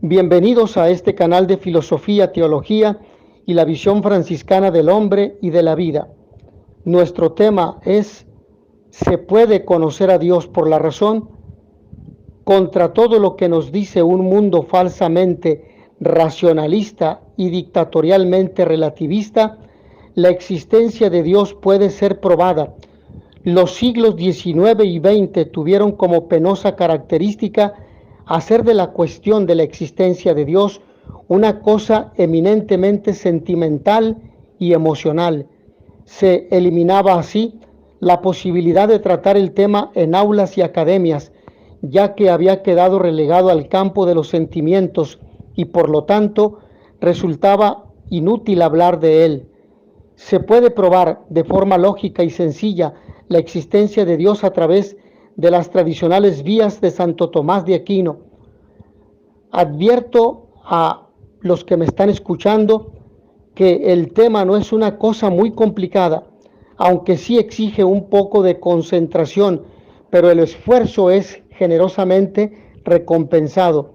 Bienvenidos a este canal de filosofía, teología y la visión franciscana del hombre y de la vida. Nuestro tema es: ¿se puede conocer a Dios por la razón? Contra todo lo que nos dice un mundo falsamente racionalista y dictatorialmente relativista, la existencia de Dios puede ser probada. Los siglos XIX y XX tuvieron como penosa característica hacer de la cuestión de la existencia de Dios una cosa eminentemente sentimental y emocional. Se eliminaba así la posibilidad de tratar el tema en aulas y academias, ya que había quedado relegado al campo de los sentimientos y por lo tanto resultaba inútil hablar de él. Se puede probar de forma lógica y sencilla la existencia de Dios a través de las tradicionales vías de Santo Tomás de Aquino. Advierto a los que me están escuchando que el tema no es una cosa muy complicada, aunque sí exige un poco de concentración, pero el esfuerzo es generosamente recompensado.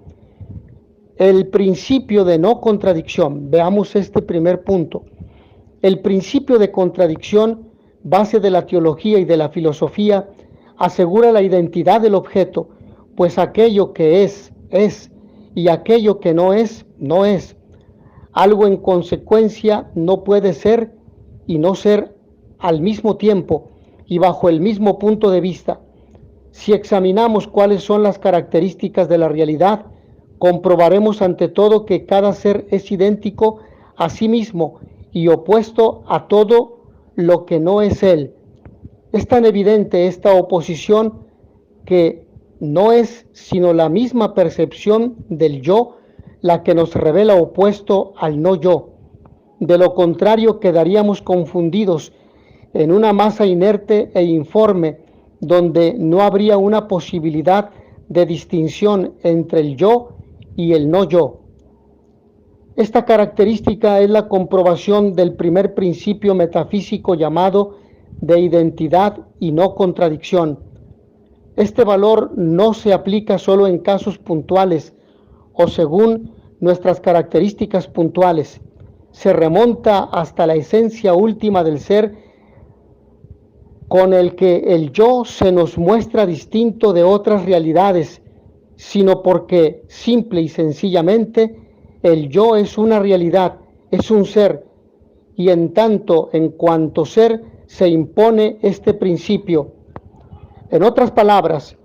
El principio de no contradicción. Veamos este primer punto. El principio de contradicción, base de la teología y de la filosofía, asegura la identidad del objeto, pues aquello que es, y aquello que no es, no es. Algo en consecuencia no puede ser y no ser al mismo tiempo y bajo el mismo punto de vista. Si examinamos cuáles son las características de la realidad, comprobaremos ante todo que cada ser es idéntico a sí mismo y opuesto a todo lo que no es él. Es tan evidente esta oposición que no es sino la misma percepción del yo la que nos revela opuesto al no yo. De lo contrario, quedaríamos confundidos en una masa inerte e informe, donde no habría una posibilidad de distinción entre el yo y el no yo. Esta característica es la comprobación del primer principio metafísico llamado de identidad y no contradicción. Este valor no se aplica solo en casos puntuales o según nuestras características puntuales. Se remonta hasta la esencia última del ser, con el que el yo se nos muestra distinto de otras realidades, sino porque simple y sencillamente el yo es una realidad, es un ser, y en tanto en cuanto ser se impone este principio. En otras palabras,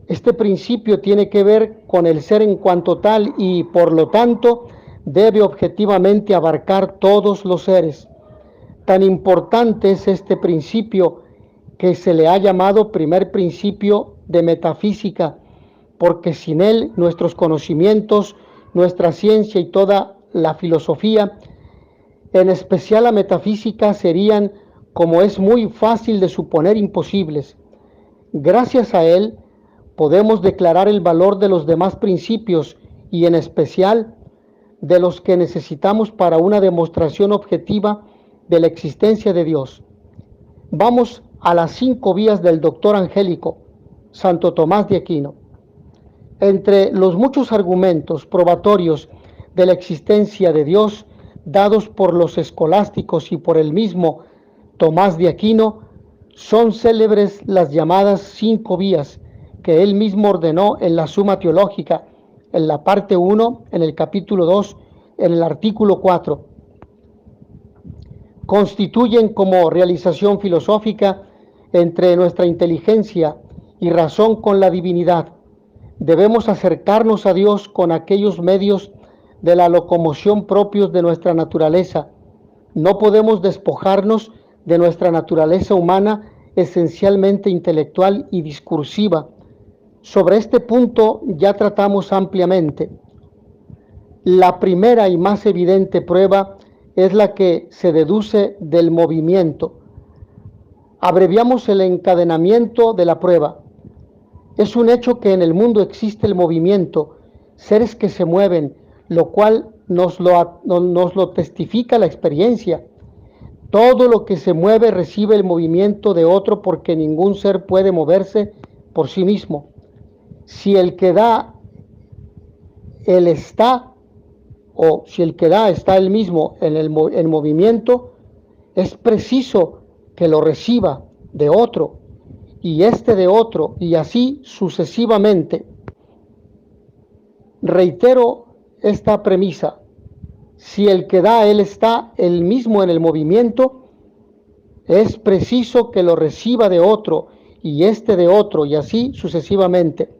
este principio tiene que ver con el ser en cuanto tal y, por lo tanto, debe objetivamente abarcar todos los seres. Tan importante es este principio que se le ha llamado primer principio de metafísica, porque sin él nuestros conocimientos, nuestra ciencia y toda la filosofía, en especial la metafísica, serían, como es muy fácil de suponer, imposibles. Gracias a él podemos declarar el valor de los demás principios y en especial de los que necesitamos para una demostración objetiva de la existencia de Dios. Vamos a las 5 vías del doctor angélico, Santo Tomás de Aquino. Entre los muchos argumentos probatorios de la existencia de Dios dados por los escolásticos y por el mismo Tomás de Aquino, son célebres las llamadas 5 vías que él mismo ordenó en la Suma Teológica, en la parte 1, en el capítulo 2, en el artículo 4. Constituyen como realización filosófica entre nuestra inteligencia y razón con la divinidad. Debemos acercarnos a Dios con aquellos medios de la locomoción propios de nuestra naturaleza. No podemos despojarnos de nuestra naturaleza humana esencialmente intelectual y discursiva. Sobre este punto ya tratamos ampliamente. La primera y más evidente prueba es la que se deduce del movimiento. Abreviamos el encadenamiento de la prueba. Es un hecho que en el mundo existe el movimiento, seres que se mueven, lo cual nos lo testifica la experiencia. Todo lo que se mueve recibe el movimiento de otro, porque ningún ser puede moverse por sí mismo. Si el que da el está, o si el que da está él mismo en movimiento, es preciso que lo reciba de otro, y este de otro, y así sucesivamente. Reitero esta premisa: si el que da él está él mismo en el movimiento, es preciso que lo reciba de otro, y este de otro, y así sucesivamente,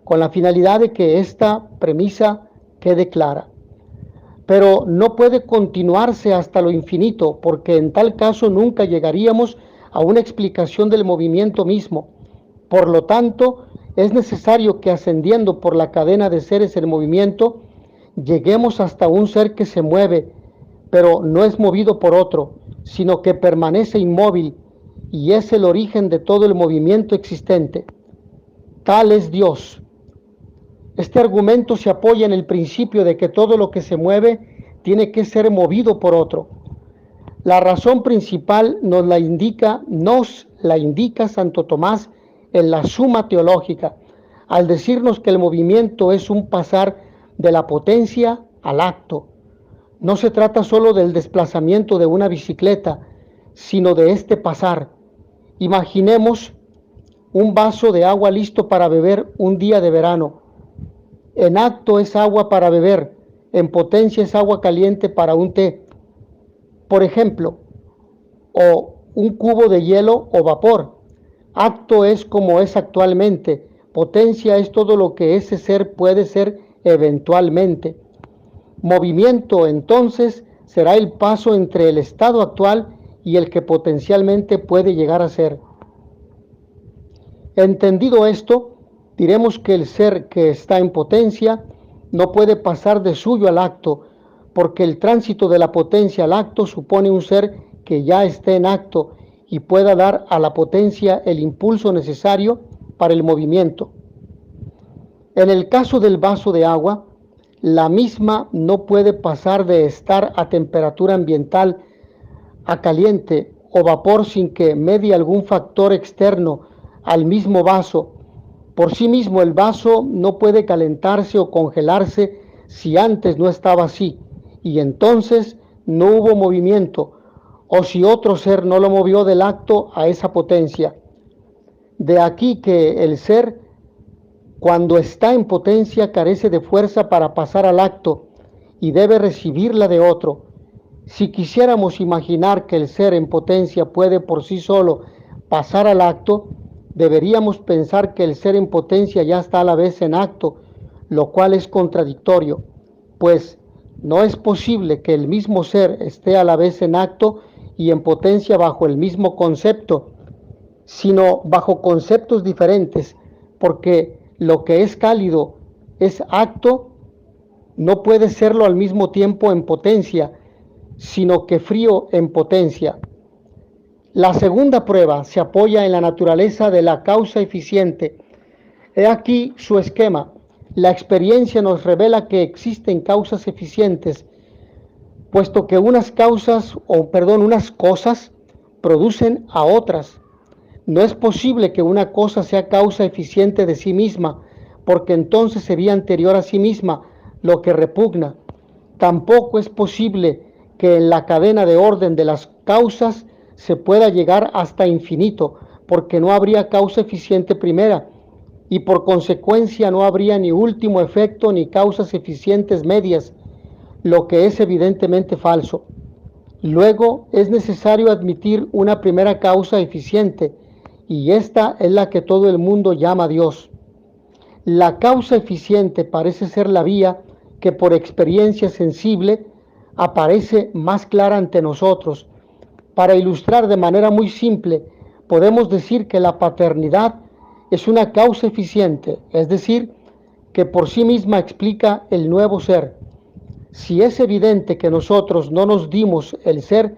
con la finalidad de que esta premisa quede clara. Pero no puede continuarse hasta lo infinito, porque en tal caso nunca llegaríamos a una explicación del movimiento mismo. Por lo tanto, es necesario que ascendiendo por la cadena de seres en movimiento, lleguemos hasta un ser que se mueve, pero no es movido por otro, sino que permanece inmóvil, y es el origen de todo el movimiento existente. Tal es Dios. Este argumento se apoya en el principio de que todo lo que se mueve tiene que ser movido por otro. La razón principal nos la indica Santo Tomás en la Suma Teológica, al decirnos que el movimiento es un pasar de la potencia al acto. No se trata solo del desplazamiento de una bicicleta, sino de este pasar. Imaginemos un vaso de agua listo para beber un día de verano. En acto es agua para beber, en potencia es agua caliente para un té, por ejemplo, o un cubo de hielo o vapor. Acto es como es actualmente, potencia es todo lo que ese ser puede ser eventualmente. Movimiento, entonces, será el paso entre el estado actual y el que potencialmente puede llegar a ser. Entendido esto, diremos que el ser que está en potencia no puede pasar de suyo al acto, porque el tránsito de la potencia al acto supone un ser que ya esté en acto y pueda dar a la potencia el impulso necesario para el movimiento. En el caso del vaso de agua, la misma no puede pasar de estar a temperatura ambiental a caliente o vapor sin que medie algún factor externo al mismo vaso. Por sí mismo el vaso no puede calentarse o congelarse si antes no estaba así, y entonces no hubo movimiento, o si otro ser no lo movió del acto a esa potencia. De aquí que el ser, cuando está en potencia, carece de fuerza para pasar al acto y debe recibirla de otro. Si quisiéramos imaginar que el ser en potencia puede por sí solo pasar al acto, deberíamos pensar que el ser en potencia ya está a la vez en acto, lo cual es contradictorio, pues no es posible que el mismo ser esté a la vez en acto y en potencia bajo el mismo concepto, sino bajo conceptos diferentes, porque lo que es cálido es acto, no puede serlo al mismo tiempo en potencia, sino que frío en potencia. La segunda prueba se apoya en la naturaleza de la causa eficiente. He aquí su esquema. La experiencia nos revela que existen causas eficientes, puesto que unas cosas producen a otras. No es posible que una cosa sea causa eficiente de sí misma, porque entonces sería anterior a sí misma, lo que repugna. Tampoco es posible que en la cadena de orden de las causas se pueda llegar hasta infinito, porque no habría causa eficiente primera, y por consecuencia no habría ni último efecto ni causas eficientes medias, lo que es evidentemente falso. Luego es necesario admitir una primera causa eficiente, y esta es la que todo el mundo llama Dios. La causa eficiente parece ser la vía que por experiencia sensible aparece más clara ante nosotros. Para ilustrar de manera muy simple, podemos decir que la paternidad es una causa eficiente, es decir, que por sí misma explica el nuevo ser. Si es evidente que nosotros no nos dimos el ser,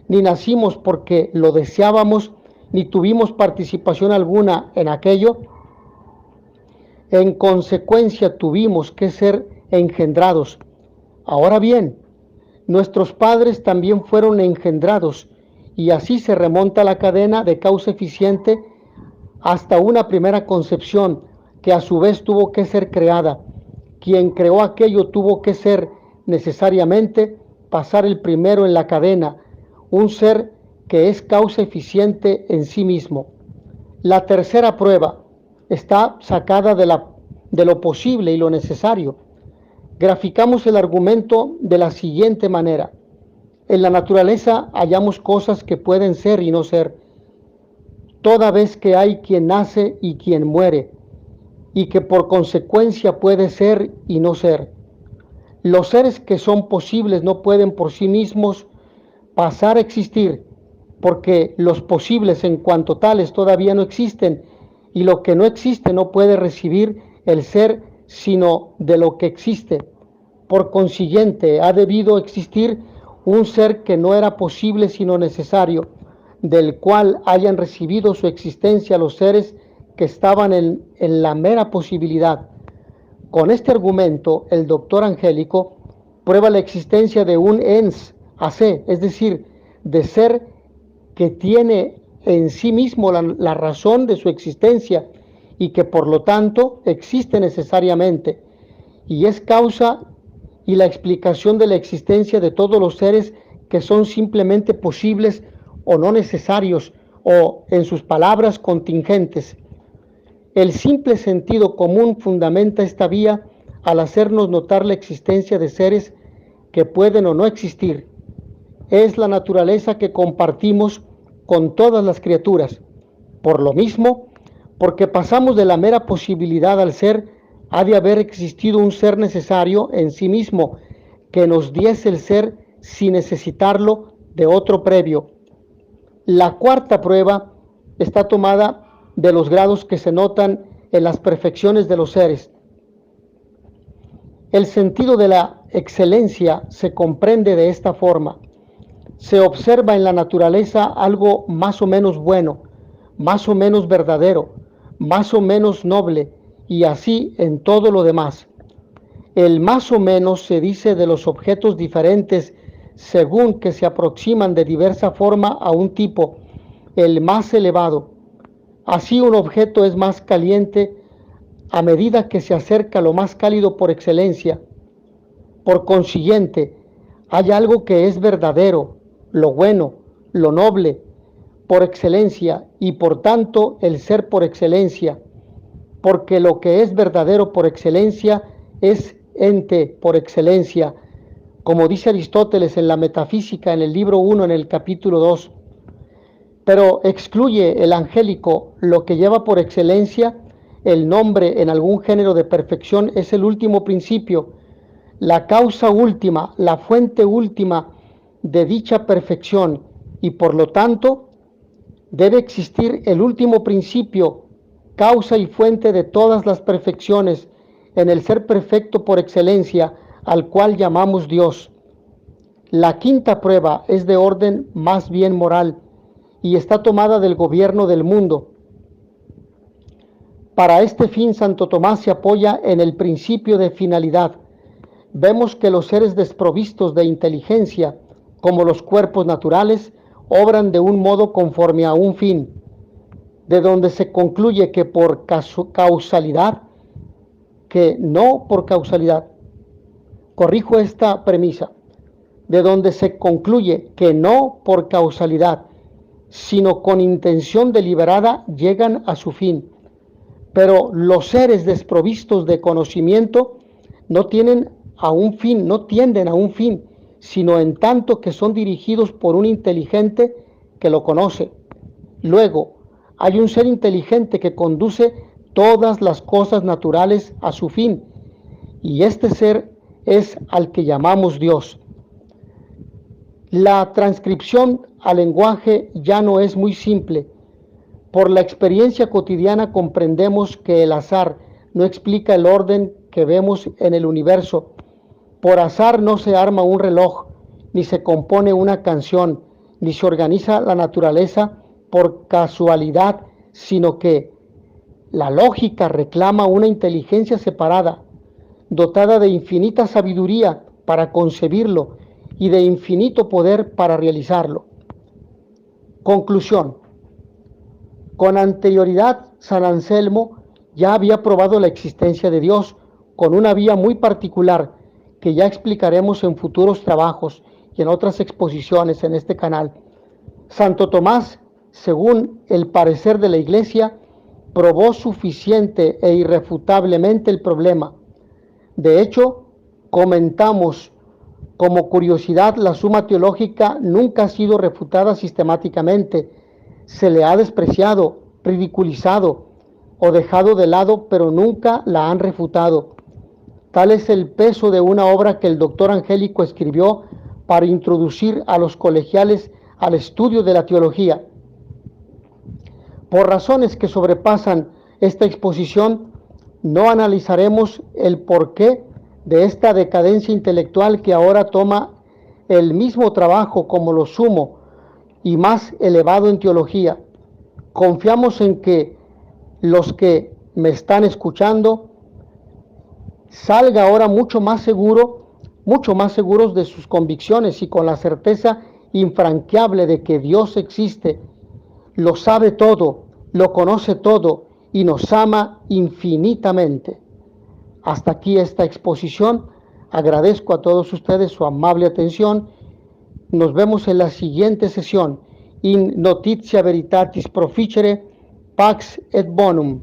ni nacimos porque lo deseábamos, ni tuvimos participación alguna en aquello, en consecuencia tuvimos que ser engendrados. Ahora bien, nuestros padres también fueron engendrados, y así se remonta la cadena de causa eficiente hasta una primera concepción que a su vez tuvo que ser creada. Quien creó aquello tuvo que ser necesariamente pasar el primero en la cadena, un ser que es causa eficiente en sí mismo. La tercera prueba está sacada de lo posible y lo necesario. Graficamos el argumento de la siguiente manera. En la naturaleza hallamos cosas que pueden ser y no ser, toda vez que hay quien nace y quien muere, y que por consecuencia puede ser y no ser. Los seres que son posibles no pueden por sí mismos pasar a existir, porque los posibles en cuanto tales todavía no existen, y lo que no existe no puede recibir el ser sino de lo que existe. Por consiguiente, ha debido existir un ser que no era posible sino necesario, del cual hayan recibido su existencia los seres que estaban en la mera posibilidad. Con este argumento, el doctor Angélico prueba la existencia de un ens AC, es decir, de ser que tiene en sí mismo la razón de su existencia y que por lo tanto existe necesariamente, y es causa y la explicación de la existencia de todos los seres que son simplemente posibles o no necesarios, o en sus palabras contingentes. El simple sentido común fundamenta esta vía al hacernos notar la existencia de seres que pueden o no existir. Es la naturaleza que compartimos con todas las criaturas. Por lo mismo, porque pasamos de la mera posibilidad al ser, ha de haber existido un ser necesario en sí mismo, que nos diese el ser sin necesitarlo de otro previo. La cuarta prueba está tomada de los grados que se notan en las perfecciones de los seres. El sentido de la excelencia se comprende de esta forma. Se observa en la naturaleza algo más o menos bueno, más o menos verdadero, más o menos noble, y así en todo lo demás. El más o menos se dice de los objetos diferentes según que se aproximan de diversa forma a un tipo, el más elevado. Así un objeto es más caliente a medida que se acerca a lo más cálido por excelencia. Por consiguiente, hay algo que es verdadero, lo bueno, lo noble, por excelencia, y por tanto el ser por excelencia, porque lo que es verdadero por excelencia es ente por excelencia, como dice Aristóteles en la Metafísica, en el libro 1, en el capítulo 2. Pero excluye el angélico lo que lleva por excelencia el nombre en algún género de perfección es el último principio, la causa última, la fuente última de dicha perfección, y por lo tanto debe existir el último principio, causa y fuente de todas las perfecciones, en el ser perfecto por excelencia, al cual llamamos Dios. La quinta prueba es de orden más bien moral y está tomada del gobierno del mundo. Para este fin, Santo Tomás se apoya en el principio de finalidad. Vemos que los seres desprovistos de inteligencia, como los cuerpos naturales, obran de un modo conforme a un fin, de donde se concluye que por causalidad, que no por causalidad. Corrijo esta premisa, de donde se concluye que no por causalidad, sino con intención deliberada llegan a su fin. Pero los seres desprovistos de conocimiento no tienen a un fin, no tienden a un fin, sino en tanto que son dirigidos por un inteligente que lo conoce. Luego, hay un ser inteligente que conduce todas las cosas naturales a su fin, y este ser es al que llamamos Dios. La transcripción al lenguaje ya no es muy simple. Por la experiencia cotidiana comprendemos que el azar no explica el orden que vemos en el universo. Por azar no se arma un reloj, ni se compone una canción, ni se organiza la naturaleza por casualidad, sino que la lógica reclama una inteligencia separada, dotada de infinita sabiduría para concebirlo y de infinito poder para realizarlo. Conclusión. Con anterioridad, San Anselmo ya había probado la existencia de Dios con una vía muy particular que ya explicaremos en futuros trabajos y en otras exposiciones en este canal. Santo Tomás, según el parecer de la Iglesia, probó suficiente e irrefutablemente el problema. De hecho, comentamos como curiosidad, la Suma Teológica nunca ha sido refutada sistemáticamente. Se le ha despreciado, ridiculizado o dejado de lado, pero nunca la han refutado. Tal es el peso de una obra que el doctor Angélico escribió para introducir a los colegiales al estudio de la teología. Por razones que sobrepasan esta exposición, no analizaremos el porqué de esta decadencia intelectual que ahora toma el mismo trabajo como lo sumo y más elevado en teología. Confiamos en que los que me están escuchando salga ahora mucho más seguros de sus convicciones y con la certeza infranqueable de que Dios existe, lo sabe todo, lo conoce todo y nos ama infinitamente. Hasta aquí esta exposición. Agradezco a todos ustedes su amable atención. Nos vemos en la siguiente sesión. In notitia veritatis proficere, pax et bonum.